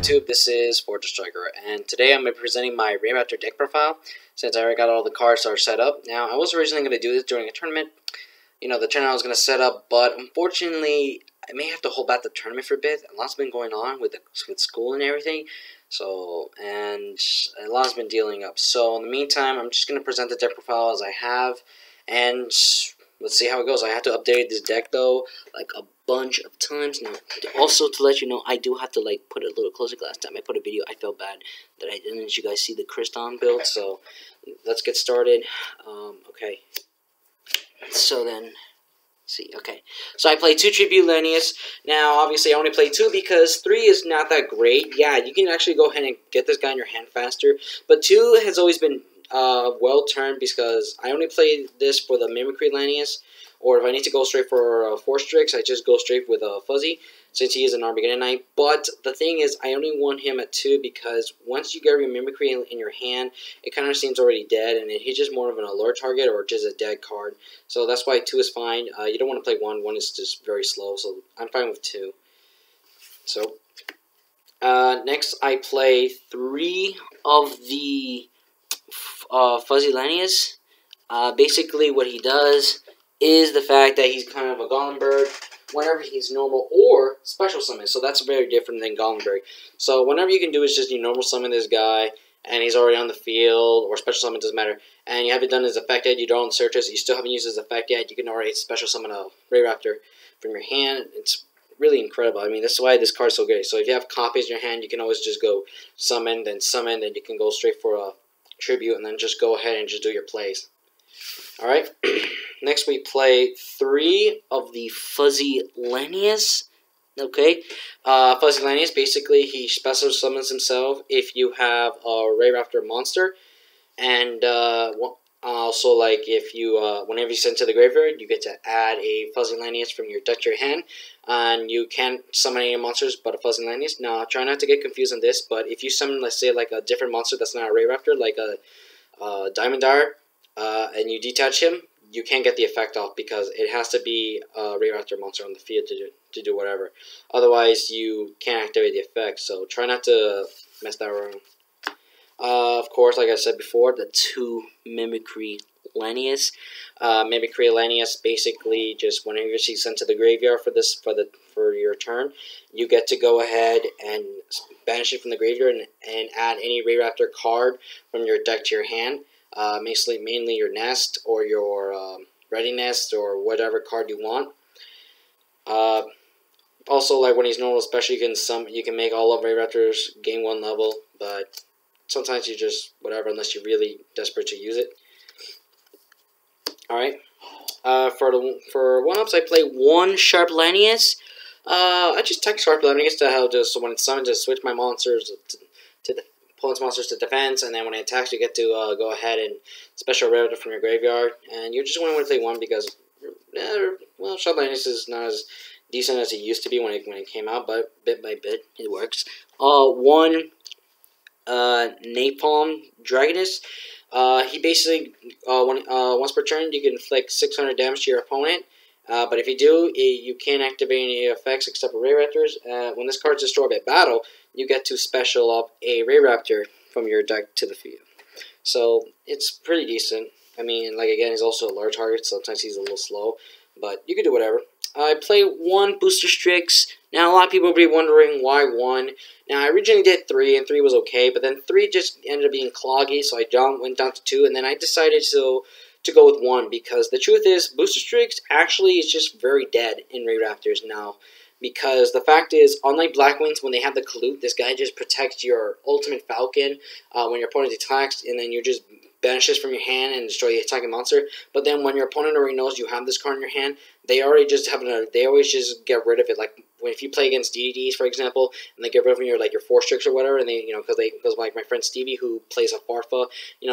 YouTube? This is Fortress Striker, and today I'm going to be presenting my Raidraptor deck profile, since I already got all the cards that are set up. Now, I was originally going to do this during a tournament, the tournament I was going to set up, but unfortunately, I may have to hold back the tournament for a bit. A lot's been going on with school and everything, and a lot's been dealing up. So, in the meantime, I'm just going to present the deck profile as I have, and let's see how it goes. I have to update this deck, though, like a bunch of times. Now, also to let you know, I do have to, put it a little closer. Last time I put a video, I felt bad that I didn't let you guys see the Kriston build, so let's get started. Okay. So then, see, okay. So I play 2 Tribute Lanius. Now, obviously, I only play 2 because 3 is not that great. Yeah, you can actually go ahead and get this guy in your hand faster, but 2 has always been well turned because I only play this for the Mimicry Lanius, or if I need to go straight for Force Strix, I just go straight with Fuzzy, since he is an Armageddon Knight. But the thing is, I only want him at 2 because once you get your Mimicry in your hand, it kind of seems already dead, and he's just more of an alert target or just a dead card. So that's why 2 is fine. You don't want to play 1. 1 is just very slow, so I'm fine with 2. So, next I play 3 of the Fuzzy Lanius. Basically what he does is the fact that he's kind of a Golem Bird whenever he's normal or special summon. So that's very different than Golem Bird. So whenever you can do is just you normal summon this guy and he's already on the field, or special summon, doesn't matter, and you haven't done his effect yet, you don't search it, so you still haven't used his effect yet, you can already special summon a Raidraptor from your hand. It's really incredible. I mean, that's why this card's so great. So if you have copies in your hand, you can always just go summon, then you can go straight for a tribute, and then just go ahead and just do your plays. Alright, next we play 3 of the Fuzzy Lanius. Okay, Fuzzy Lanius, basically he special summons himself if you have a Raidraptor monster, and also if you whenever you send to the graveyard, you get to add a Fuzzy Lanius from your deck to your hand, and you can't summon any monsters but a Fuzzy Lanius. Now, try not to get confused on this, but if you summon, let's say, a different monster that's not a Raidraptor, like a Diamond Dire, and you detach him, you can't get the effect off because it has to be a Raidraptor monster on the field to do whatever. Otherwise, you can't activate the effect, so try not to mess that around. Of course, like I said before, the 2 Mimicry Lanius. Mimicry Lanius, basically, just whenever you see sent to the graveyard for your turn, you get to go ahead and banish it from the graveyard and add any Raidraptor card from your deck to your hand. Mainly your Nest or your Ready Nest or whatever card you want. Also, when he's normal special, you can make all of Raidraptors gain 1 level, but sometimes you just whatever, unless you're really desperate to use it. Alright. For 1-ups, I play 1 Sharp Lanius. I just take Sharp Lanius so when it's summoned, to switch my monsters to the opponent's monsters to defense, and then when it attacks, you get to go ahead and special Raidraptor from your graveyard. And you just want to play 1 because, well, Sharp Lanius is not as decent as it used to be when it came out, but bit by bit, it works. 1 Napalm Dragoness. He basically, once per turn, you can inflict 600 damage to your opponent. But if you do, you can't activate any effects except for Raidraptors. When this card is destroyed by battle, you get to special up a Raidraptor from your deck to the field. So, it's pretty decent. I mean, again, he's also a large target, so sometimes he's a little slow. But you can do whatever. I play 1 Booster Strix. Now, a lot of people will be wondering why 1. Now, I originally did 3, and 3 was okay, but then 3 just ended up being cloggy, so I went down to 2, and then I decided to go with 1, because the truth is, Booster Strix actually is just very dead in Raidraptors now. Because the fact is, unlike Black Wings, when they have the Colute, this guy just protects your Ultimate Falcon when your opponent attacks, and then you just banish this from your hand and destroy the attacking monster. But then when your opponent already knows you have this card in your hand, they already just they always just get rid of it. Like if you play against DDDs, for example, and they get rid of your Force Tricks or whatever, and they because my friend Stevie, who plays a Farfa,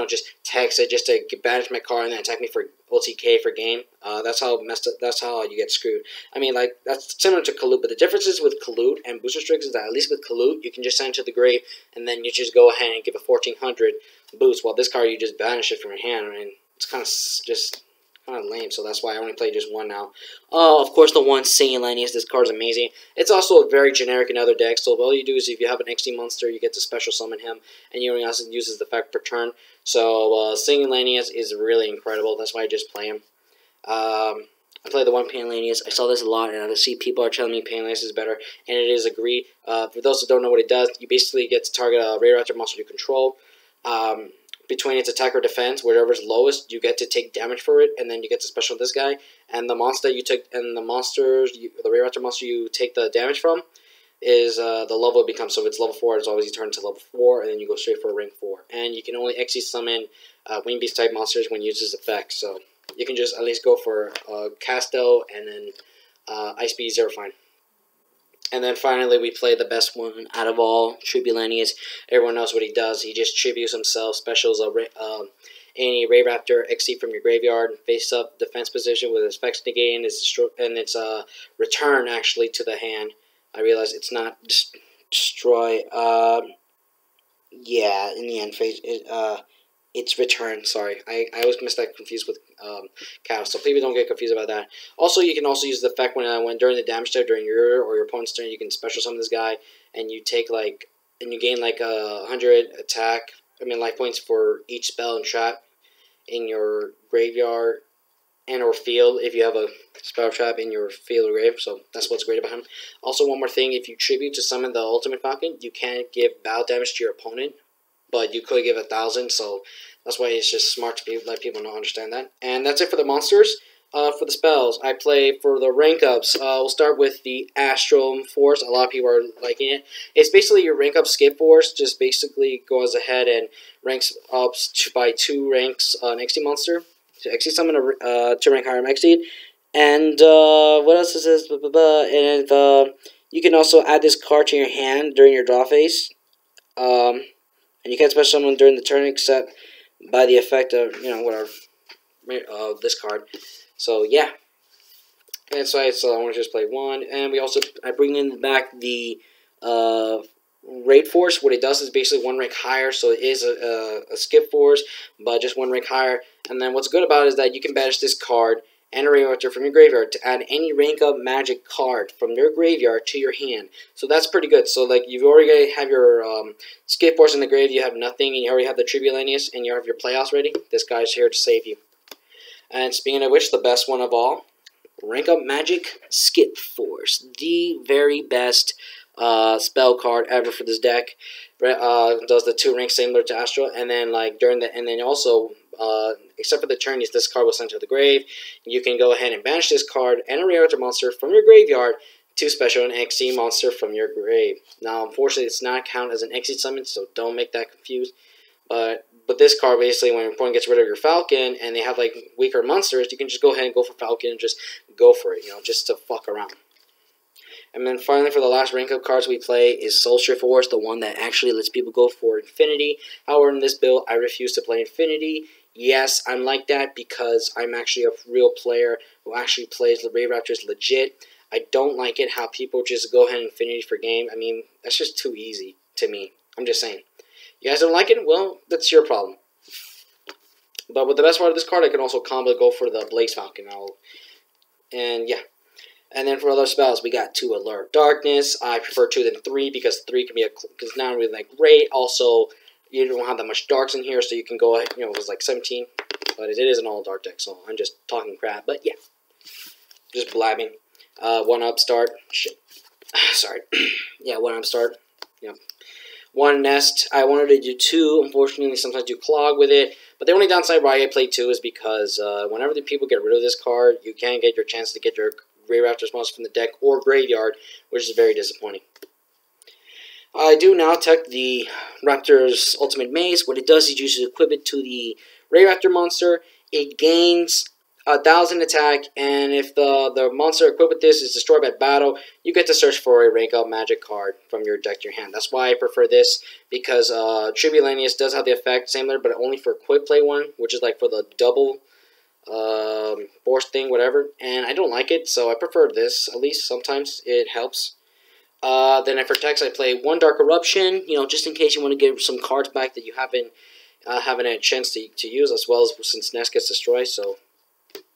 just text it just to banish my card and then attack me for OTK for game. That's how messed up. That's how you get screwed. I mean, that's similar to Colute, but the difference is with Colute and Booster Strix is that at least with Colute, you can just send it to the grave, and then you just go ahead and give a 1400 boost. While this card, you just banish it from your hand, and it's kind of just kind of lame, so that's why I only play just one now. Of course, the one Singing Lanius. This card's amazing. It's also very generic in other decks, so all you do is if you have an XD monster, you get to special summon him, and you only also uses the effect per turn. So Singing Lanius is really incredible. That's why I just play him. I play the one Panlanius. I saw this a lot, and I see people are telling me Panlanius is better, and it is agreed. For those who don't know what it does, you basically get to target a Raidraptor monster you control. Between its attack or defense, whatever's lowest, you get to take damage for it, and then you get to special this guy. And the monster you take, and the Raidraptor monster you take the damage from, is the level it becomes. So if it's level 4, it's always you turn to level 4, and then you go straight for a rank 4. And you can only XE summon Wing Beast type monsters when you use this effect. So you can just at least go for Casto and then Ice Beast Zero Fine. And then finally, we play the best one out of all, Tribulanius. Everyone knows what he does. He just tributes himself, specials any Raidraptor XC from your graveyard, face up defense position with his effects negating, and it's return actually to the hand. I realize it's not destroy. Yeah, in the end phase, it's return. Sorry, I always miss that confused with Cow, so people don't get confused about that. Also, you can also use the effect when during the damage step during your or your opponent's turn, you can special summon this guy, and you take and you gain 100 attack. Life points for each spell and trap in your graveyard and or field if you have a spell trap in your field or grave. So that's what's great about him. Also, one more thing: if you tribute to summon the Ultimate Falcon, you can't give battle damage to your opponent, but you could give 1,000, so that's why it's just smart to let people know understand that. And that's it for the monsters. For the spells, I play for the rank ups. We'll start with the Astral Force. A lot of people are liking it. It's basically your rank up Skip Force. Just basically goes ahead and ranks up by 2 ranks an XD monster. So XD summon a 2 rank higher XD. And what else is this? And you can also add this card to your hand during your draw phase. And you can't special summon during the turn except by the effect of, whatever, this card. So, yeah. And so I want to just play 1. And I bring in back the Raid Force. What it does is basically 1 rank higher. So it is a Skip Force, but just 1 rank higher. And then what's good about it is that you can banish this card and a Raidraptor from your graveyard to add any rank up magic card from your graveyard to your hand. So that's pretty good. So you've already have your Skip Force in the grave, you have nothing, and you already have the Tribulanius, and you have your playoffs ready. This guy's here to save you. And speaking of which, the best one of all, rank up magic Skip Force, the very best spell card ever for this deck. Does the 2 ranks similar to Astral, and then also except for the turn, this card was sent to the grave. You can go ahead and banish this card and a Raidraptor monster from your graveyard to special an XC monster from your grave. Now, unfortunately, it's not counted as an XC summon, so don't make that confused. But this card, basically, when your opponent gets rid of your Falcon and they have weaker monsters, you can just go ahead and go for Falcon and just go for it, just to fuck around. And then finally, for the last rank up cards we play is Soulstray Force, the one that actually lets people go for Infinity. However, in this build, I refuse to play Infinity. Yes, I'm like that because I'm actually a real player who actually plays the Raidraptors legit. I don't like it how people just go ahead and Infinity for game. That's just too easy to me. I'm just saying. You guys don't like it? Well, that's your problem. But with the best part of this card, I can also combo go for the Blaze Falcon. And yeah. And then for other spells, we got 2 Alert Darkness. I prefer 2 than 3 because 3 can be because not really great. Also, you don't have that much darks in here, so you can go ahead. It was 17, but it is an all dark deck, so I'm just talking crap. But yeah, just blabbing. 1 Upstart. Shit. Sorry. Yeah, 1 Upstart. Yeah. 1 Nest. I wanted to do 2. Unfortunately, sometimes you clog with it. But the only downside why I play 2 is because whenever the people get rid of this card, you can't get your chance to get your Raidraptor monster from the deck or graveyard, which is very disappointing. I do now tech the Raptor's Ultimate Maze. What it does is you just equip it to the Raidraptor monster. It gains 1,000 attack, and if the monster equipped with this is destroyed by battle, you get to search for a rank up magic card from your deck to your hand. That's why I prefer this, because Tribulanius does have the effect, similar, but only for quick play one, which is for the double force thing, whatever, and I don't like it, so I prefer this. At least sometimes it helps. Then for text, I play 1 Dark Eruption, just in case you want to get some cards back that you haven't had a chance to use, as well as since Nest gets destroyed. So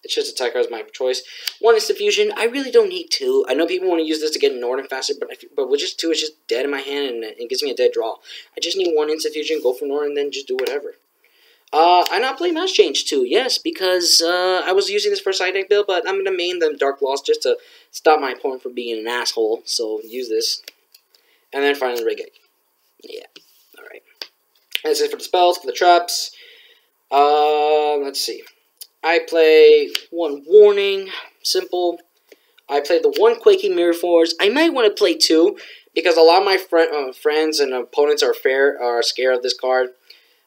It's just attack card is my choice. One instant fusion. I really don't need two. I know people want to use this to get Northern faster, but with just two, it's just dead in my hand, and it gives me a dead draw. I just need one instant fusion, go for Northern, then just do whatever. I not play Mass Change too, yes, because I was using this for side deck build, but I'm going to main them Dark Lost just to stop my opponent from being an asshole, so use this. And then finally Reggae. Yeah, alright. That's it for the spells, for the traps. Let's see. I play one Warning, simple. I play the one Quaking Mirror Force. I might want to play two, because a lot of my friends and opponents are scared of this card.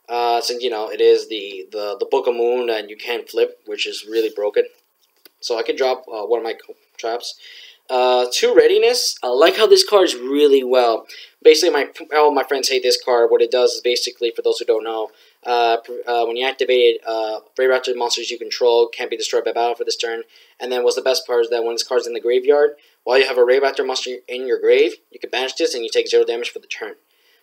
Since, you know, it is the Book of Moon and you can't flip, which is really broken. So I could drop one of my traps. 2 Readiness. I like how this card is really well. Basically, all my friends hate this card. What it does is basically, for those who don't know, when you activate it, Raidraptor monsters you control can't be destroyed by battle for this turn. And then what's the best part is that when this card's in the graveyard, while you have a Raidraptor monster in your grave, you can banish this and you take 0 damage for the turn.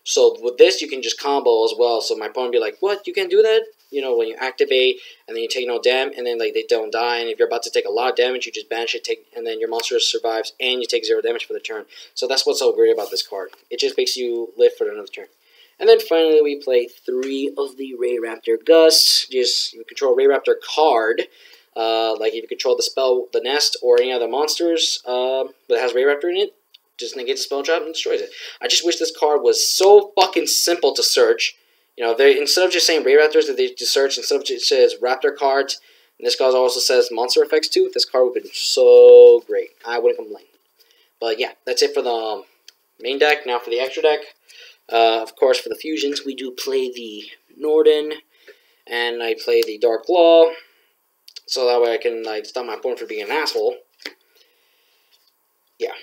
So with this, you can just combo as well. So my opponent be like, what? You can't do that? You know, when you activate, and then you take no damage, and then like they don't die, and if you're about to take a lot of damage, you just banish it, and then your monster survives, and you take 0 damage for the turn. So that's what's so great about this card. It just makes you live for another turn. And then finally, we play 3 of the Raidraptor Gusts. Just you control Raidraptor card. Like if you control the spell, the nest, or any other monsters that has Raidraptor in it, just negates the spell trap and destroys it. I just wish this card was so fucking simple to search. You know, they instead of just saying Raidraptors that they just search, instead of just says Raptor cards, and this card also says monster effects too, this card would have been so great. I wouldn't complain. But yeah, that's it for the main deck. Now for the extra deck. Of course, for the fusions, we do play the Norden, and I play the Dark Law, so that way I can like stop my opponent from being an asshole. Yeah.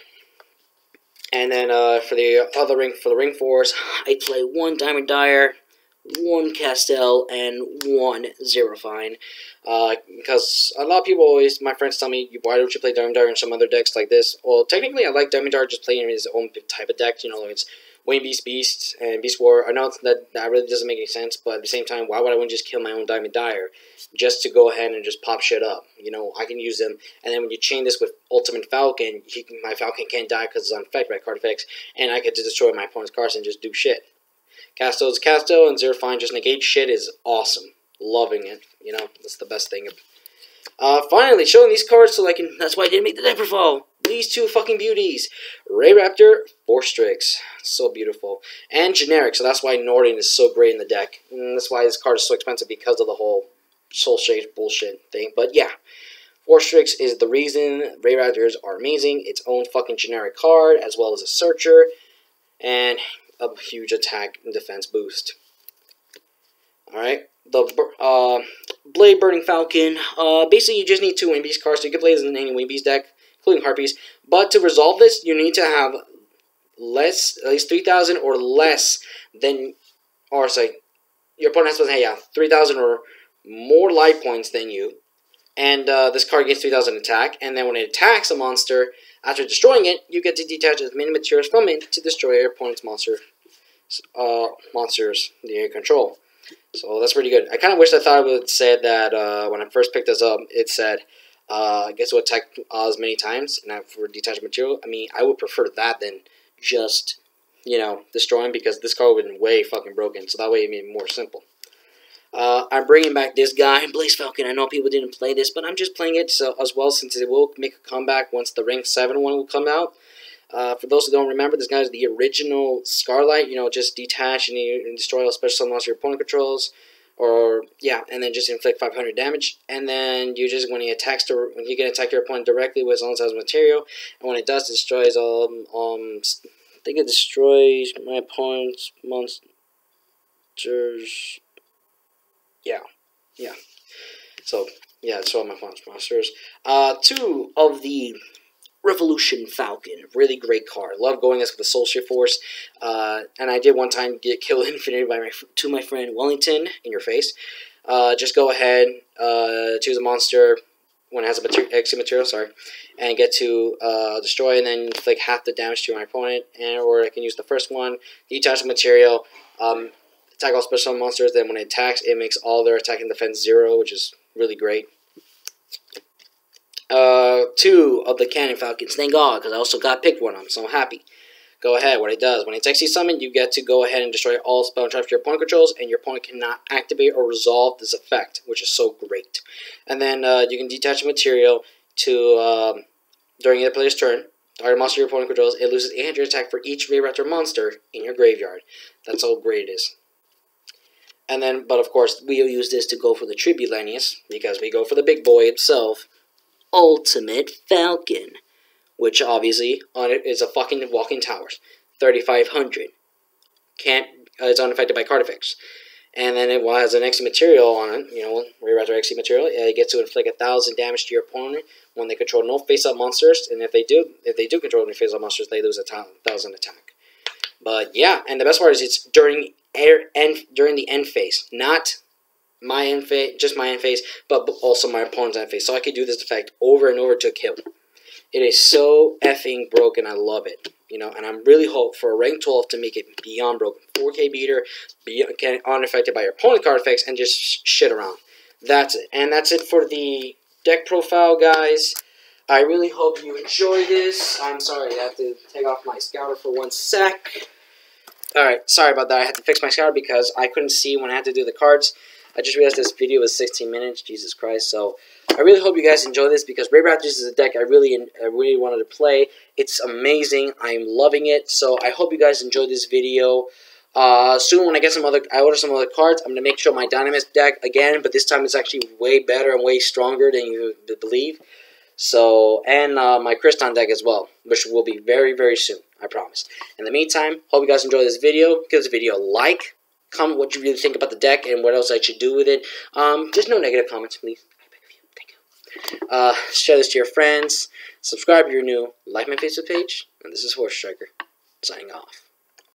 And then for the Ring Force, I play 1 Diamond Dire, 1 Castell, and 1 Xerophine. Because a lot of people always, my friends tell me, why don't you play Diamond Dire in some other decks like this? Well, technically I like Diamond Dire just playing in his own type of deck. You know, like it's Wayne Beast, and Beast War. I know that really doesn't make any sense, but at the same time, why would I want to just kill my own Diamond Dire just to go ahead and just pop shit up? You know, I can use them, and then when you chain this with Ultimate Falcon, my Falcon can't die because it's unaffected by card effects, and I could just destroy my opponent's cards and just do shit. Casto is Casto, and Xerophine just negate shit is awesome. Loving it. You know, that's the best thing. Finally, showing these cards so I can. That's why I didn't make the deck profile. These 2 fucking beauties. Raidraptor, Forstrix. So beautiful. And generic, so that's why Norden is so great in the deck. And that's why this card is so expensive because of the whole Soul Shade bullshit thing. But yeah, Forstrix is the reason Raidraptors are amazing. Its own fucking generic card, as well as a searcher. And a huge attack and defense boost. Alright. The Blade Burning Falcon. Basically, you just need 2 Wing Beast cards, so you can play this in any Wing Beast deck, including Harpies. But to resolve this, you need to have at least 3,000 or less than, or sorry, your opponent has to have 3,000 or more life points than you. And this card gets 3,000 attack, and then when it attacks a monster, after destroying it, you get to detach as many materials from it to destroy your opponent's monsters you control. So that's pretty good. I kind of wish I thought it would have said that when I first picked this up, it said, I guess it would attack as many times and for detached material. I mean, I would prefer that than just, you know, destroying, because this card would have been way fucking broken. So that way it made it more simple. I'm bringing back this guy, Blaze Falcon. I know people didn't play this, but I'm just playing it as well, since it will make a comeback once the Rank 7 one will come out. For those who don't remember, this guy is the original Scarlight. You know, just detach and destroy all special summon monster your opponent controls. Or, yeah, and then just inflict 500 damage. And then you just, when you can attack your opponent directly with as has material. And when it does, it destroys I think it destroys my opponent's monsters. Yeah. So, yeah, it's all my opponent's monsters. 2 of the Revolution Falcon. Really great card. Love going this with the Soul Shift Force. And I did one time get killed infinity by my friend Wellington in your face. Just go ahead, choose a monster when it has a extra material, and get to destroy, and then inflict half the damage to my opponent. Or I can use the first one, detach the material, attack all special monsters. Then when it attacks, it makes all their attack and defense 0, which is really great. 2 of the Cannon Falcons. Thank God, because I also got picked one of them, so I'm happy. Go ahead, what it does, when it's XC summoned, you get to go ahead and destroy all spell and traps your opponent controls, and your opponent cannot activate or resolve this effect, which is so great. And then you can detach material to, during the player's turn, target monster your opponent controls, it loses 800 attack for each Raidraptor monster in your graveyard. That's how great it is. And then, but of course, we'll use this to go for the Tribulanius, because we go for the big boy himself, Ultimate Falcon, which obviously on it is a fucking walking towers, 3,500. It's unaffected by card effects, and then it has an XC material on it. You know, Raidraptor XC material. It gets to inflict 1,000 damage to your opponent when they control no face-up monsters, and if they do control no face-up monsters, they lose 1,000 attack. But yeah, and the best part is it's during the end phase, not my end phase, just my end phase, but also my opponent's end phase. So I could do this effect over and over to kill. It is so effing broken. I love it. You know, and I'm really hope for a rank 12 to make it beyond broken. 4K beater, unaffected by your opponent card effects, and just shit around. That's it. And that's it for the deck profile, guys. I really hope you enjoy this. I'm sorry, I have to take off my scouter for 1 sec. Alright, sorry about that. I had to fix my scouter because I couldn't see when I had to do the cards. I just realized this video was 16 minutes. Jesus Christ. So I really hope you guys enjoy this because Raidraptor is a deck I really wanted to play. It's amazing. I'm loving it. So I hope you guys enjoyed this video. Soon when I get I order some other cards, I'm going to make sure my Dynamis deck again, but this time it's actually way better and way stronger than you would believe. So, and my Kriston deck as well, which will be very, very soon, I promise. In the meantime, hope you guys enjoy this video. Give this video a like. Comment what you really think about the deck and what else I should do with it. Just no negative comments, please. I beg of you. Thank you. Share this to your friends. Subscribe if you're new. Like my Facebook page. And this is Horse Striker, signing off.